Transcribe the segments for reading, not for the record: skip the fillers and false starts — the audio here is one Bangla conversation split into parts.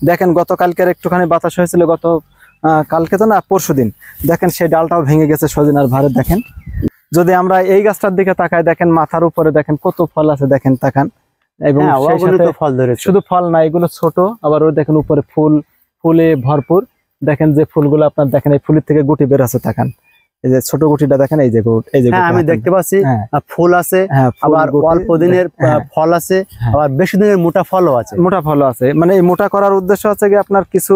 দেখেন গতকালকের একটুখানি বাতাস হয়েছিল, কালকে তো না পরশুদিন, দেখেন সেই ডালটাও ভেঙে গেছে সজিনার ভারে। দেখেন যদি আমরা এই গাছটার দিকে তাকাই, দেখেন মাথার উপরে দেখেন কত ফল আছে, দেখেন তাকান। এবং শুধু ফল না, এগুলো ছোট, আবার ওই দেখেন উপরে ফুলে ভরপুর। দেখেন যে ফুলগুলো আপনার দেখেন এই ফুলের থেকে গুটি বের আছে, তাকান এই যে ছোট গুটিটা দেখেন, এই যে আমি দেখতে পাচ্ছি ফুল আছে, আবার অল্প দিনের ফল আছে, আবার বেশি দিনের মোটা ফলও আছে। মানে এই মোটা করার উদ্দেশ্য হচ্ছে কি আপনার কিছু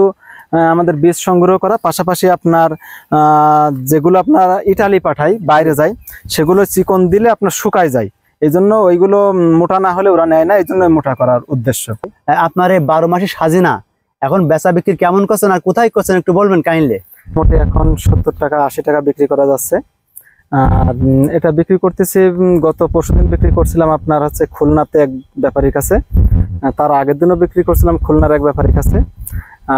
আমাদের বীজ সংগ্রহ করা, পাশাপাশি আপনার যেগুলো আপনার ইটালি পাঠায় বাইরে যায়, সেগুলো চিকন দিলে আপনার শুকায় যায়, এই জন্য ওইগুলো মোটা না হলে ওরা নেয় না, এই জন্য মোটা করার উদ্দেশ্য। আপনার এই 12 মাসি সাজিনা এখন বেচা বিক্রি কেমন করছেন আর কোথায় করছেন একটু বলবেন কাইন্ডলি? মোটে এখন 70 টাকা 80 টাকা বিক্রি করা যাচ্ছে। আর এটা বিক্রি করতেছি, গত পরশুদিন বিক্রি করছিলাম আপনার হচ্ছে খুলনাতে এক ব্যাপারীর কাছে, তার আগের দিনও বিক্রি করছিলাম খুলনার এক ব্যাপারীর কাছে।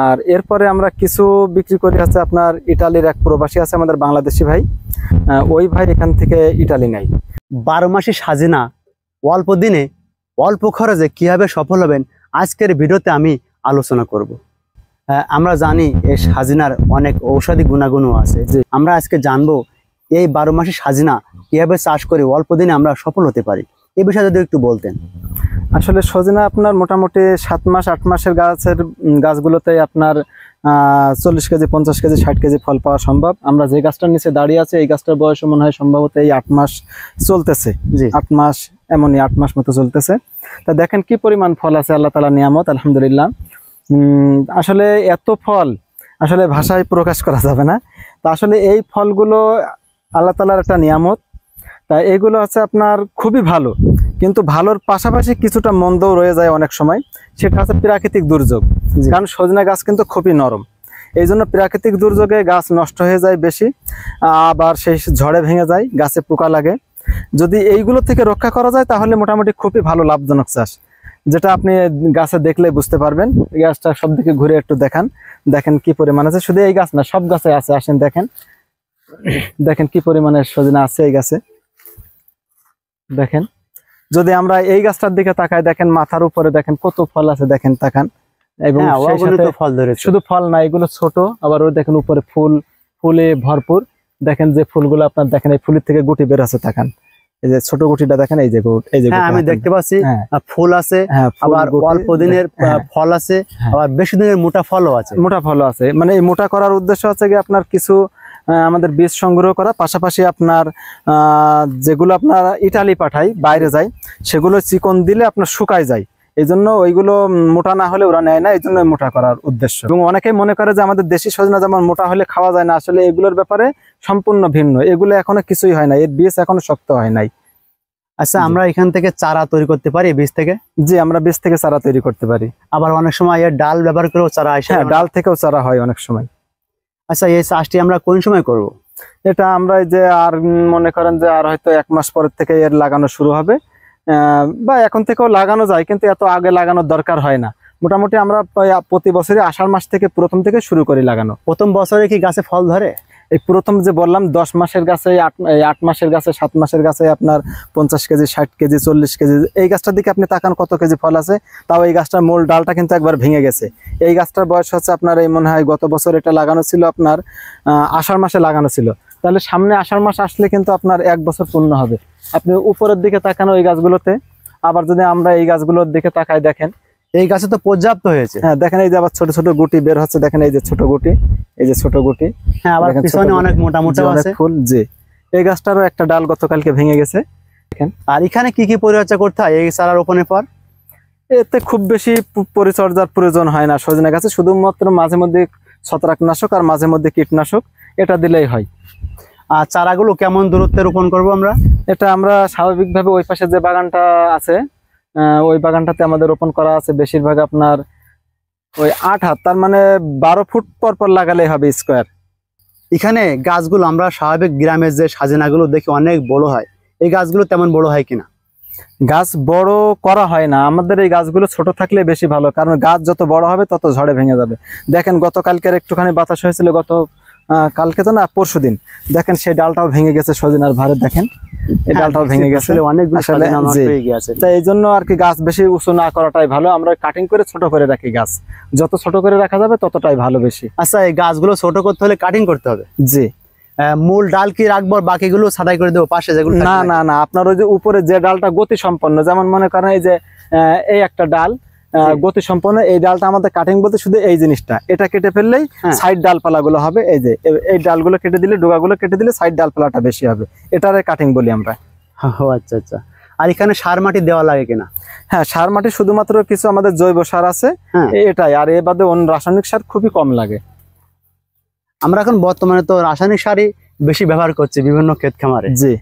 আর এরপরে আমরা কিছু বিক্রি করি আছে আপনার ইটালির এক প্রবাসী আছে আমাদের বাংলাদেশি ভাই, ওই ভাই এখান থেকে ইটালি নেয়। 12 মাসি সাজিনা অল্প দিনে অল্প খরচে কিভাবে সফল হবেন আজকের ভিডিওতে আমি আলোচনা করব। আমরা জানি এই সাজিনার অনেক ঔষধি গুণাগুণও আছে, যে আমরা আজকে জানবো এই 12 মাসি সাজিনা কিভাবে চাষ করে অল্প দিনে আমরা সফল হতে পারি, এই বিষয়ে যদি একটু বলতেন। আসলে সজিনা আপনার মোটামুটি 7 মাস 8 মাসের গাছগুলোতে আপনার 40 কেজি 50 কেজি 60 কেজি ফল পাওয়া সম্ভব। আমরা যে গাছটার নিচে দাঁড়িয়ে আছে এই গাছটার বয়স মনে হয় সম্ভবত এই 8 মাস চলতেছে, 8 মাস এমনই 8 মাস মতো চলতেছে। তা দেখেন কি পরিমাণ ফল আছে, আল্লাহ তাআলার নিয়ামত, আলহামদুলিল্লাহ। আসলে এত ফল আসলে ভাষায় প্রকাশ করা যাবে না। তা আসলে এই ফলগুলো আল্লাহ তাআলার একটা নিয়ামত, তাই এগুলো হচ্ছে আপনার খুবই ভালো, কিন্তু ভালোর পাশাপাশি কিছুটা মন্দও রয়ে যায় অনেক সময়, সেটা হচ্ছে প্রাকৃতিক দুর্যোগ। কারণ সজনা গাছ কিন্তু খুবই নরম, এই জন্য প্রাকৃতিক দুর্যোগে গাছ নষ্ট হয়ে যায় বেশি, আবার সেই ঝড়ে ভেঙে যায়, গাছে পোকা লাগে। যদি এইগুলো থেকে রক্ষা করা যায় তাহলে মোটামুটি খুবই ভালো লাভজনক চাষ, যেটা আপনি গাছে দেখলে বুঝতে পারবেন। এই গাছটা সব দিকে ঘুরে একটু দেখেন কি পরিমাণ আছে, শুধু এই গাছ না সব গাছে আছে, আসেন দেখেন কি পরিমাণের সজনা আছে এই গাছে। দেখেন যদি আমরা এই গাছটার দিকে তাকাই, দেখেন মাথার উপরে দেখেন কত ফল আছে, দেখেন তাকান। এবং শুধু ফল না, এগুলো ছোট, আবার ওই দেখেন উপরে ফুলে ভরপুর। দেখেন যে ফুলগুলো আপনার দেখেন এই ফুলের থেকে গুটি বের আছে, তাকান এই যে ছোট গুটিটা দেখেন, এই যে আমি দেখতে পাচ্ছি ফুল আছে, আবার অল্প দিনের ফল আছে, আবার বেশি দিনের মোটা ফলও আছে। মানে এই মোটা করার উদ্দেশ্য হচ্ছে কি আপনার কিছু আমাদের বীজ সংগ্রহ করা, পাশাপাশি আপনার যেগুলো আপনার ইটালি পাঠায় বাইরে যায়, সেগুলো চিকন দিলে আপনার শুকায় যায়, এই জন্য ওইগুলো মোটা না হলে ওরা নেয় না, এই জন্য মোটা করার উদ্দেশ্য। এবং অনেকেই মনে করে যে আমাদের দেশি সজনা যেমন মোটা হলে খাওয়া যায় না, আসলে এগুলোর ব্যাপারে সম্পূর্ণ ভিন্ন, এগুলো এখনো কিছুই হয় না, এর বীজ এখনো শক্ত হয় নাই। আচ্ছা, আমরা এখান থেকে চারা তৈরি করতে পারি বীজ থেকে? জি, আমরা বীজ থেকে চারা তৈরি করতে পারি। আবার অনেক সময় এর ডাল ব্যবহার করেও চারা আসে। হ্যাঁ, ডাল থেকেও চারা হয় অনেক সময়। আচ্ছা, এই চাষটি আমরা কোন সময় করব? এটা আমরা যে আর মনে করেন যে আর হয়তো 1 মাস পরের থেকে এর লাগানো শুরু হবে, বা এখন থেকেও লাগানো যায়, কিন্তু এত আগে লাগানোর দরকার হয় না। মোটামুটি আমরা প্রতি বছরই আষাঢ় মাস থেকে প্রথম থেকে শুরু করি লাগানো। প্রথম বছরে কি গাছে ফল ধরে? এই প্রথম যে বললাম 10 মাসের গাছে, 8 মাসের গাছে, 7 মাসের গাছে আপনার 50 কেজি 60 কেজি 40 কেজি। এই গাছটার দিকে আপনি তাকান কত কেজি ফল আছে, তাও এই গাছটার মূল ডালটা কিন্তু একবার ভেঙে গেছে। এই গাছটার বয়স হচ্ছে আপনার এই মনে হয় গত বছর এটা লাগানো ছিল আপনার আষাঢ় মাসে লাগানো ছিল, তাহলে সামনে আষাঢ় মাস আসলে কিন্তু আপনার 1 বছর পূর্ণ হবে। আপনি উপরের দিকে তাকান ওই গাছগুলোতে, আবার যদি আমরা এই গাছগুলোর দিকে তাকাই, দেখেন এই গাছে তো পর্যাপ্ত হয়েছে। হ্যাঁ, দেখেন এই যে আবার ছোট ছোট গুটি বের হচ্ছে, দেখেন এই যে ছোট গুটি, এই যে ছোট গুটি। হ্যাঁ, আবার পিছনে অনেক মোটা মোটা আছে ফুল। জি, এই গাছটারও একটা ডাল গতকালকে ভেঙে গেছে, দেখেন। আর এখানে কি কি পরিচর্যা করতে হয় এই চারা রোপণের পর? এতে খুব বেশি পরিচর্যার প্রয়োজন হয় না সজনা গাছে, শুধুমাত্র মাঝে মধ্যে ছত্রাকনাশক আর মাঝে মধ্যে কীটনাশক এটা দিলেই হয়। আর চারাগুলো কেমন দূরত্বে রোপণ করব আমরা? এটা আমরা স্বাভাবিকভাবে ওই পাশে যে বাগানটা আছে ওই বাগানটাতে আমাদের রোপণ করা আছে বেশিরভাগ আপনার ওই 8 হাত, তার মানে 12 ফুট পর পর লাগালেই হবে স্কোয়ার। এখানে গাছগুলো আমরা স্বাভাবিক গ্রামের যে সাজেনাগুলো দেখি অনেক বড় হয়, এই গাছগুলো তেমন বড় হয় কিনা? গাছ বড় করা হয় না, আমাদের এই গাছগুলো ছোট থাকলে বেশি ভালো, কারণ গাছ যত বড় হবে তত ঝড়ে ভেঙে যাবে। দেখেন গতকালকের একটুখানি বাতাস হয়েছিল কালকে তো না পরশুদিন, দেখেন সেই ডালটাও ভেঙে গেছে সজিনার ভারে, দেখেন এই ডালটাও ভেঙে গেছে। অনেকগুলো আসলে সজিনা নষ্ট জি। হয়ে গেছে। তাই এই জন্য আর কি গাছ বেশি উঁচু না করাটাই ভালো, আমরা কাটিং করে ছোট করে রাখি গাছ, যত ছোট করে রাখা যাবে ততটাই ভালো বেশি। আচ্ছা, এই গাছগুলো ছোট করতে হলে কাটিং করতে হবে? জি। মূল ডাল কি রাখবো, বাকিগুলো ছাঁটাই করে দেবো পাশে যেগুলো না থাকবে? না না, আপনার ওই যে উপরে যে ডালটা গতি সম্পন্ন, যেমন মনে করেন এই যে এই একটা ডাল গতি সম্পন্ন, এই ডালটা আমাদের কাটিং বলতে শুধু এই জিনিসটা, এটা কেটে ফেললেই সাইড ডালপালা গুলো হবে। এই যে এই ডালগুলো কেটে দিলে, ডোগাগুলো কেটে দিলে সাইড ডালপালাটা বেশি হবে, এটারে কাটিং বলি আমরা। ও আচ্ছা আচ্ছা। আর এখানে সার মাটি দেওয়া লাগে কিনা? হ্যাঁ, সার মাটি শুধুমাত্র কিছু আমাদের জৈব সার আছে, এটাই, আর এ বাদে অন্য রাসায়নিক সার খুবই কম লাগে। আমরা এখন বর্তমানে তো রাসায়নিক সারই বেশি ব্যবহার করছি বিভিন্ন ক্ষেত খামারে। জি।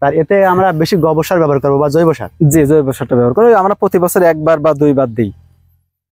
আর এতে আমরা বেশি গোবর সার ব্যবহার করবো বা জৈব সার? জি, জৈব সারটা ব্যবহার করি, আমরা প্রতি বছর একবার বা দুইবার দিই।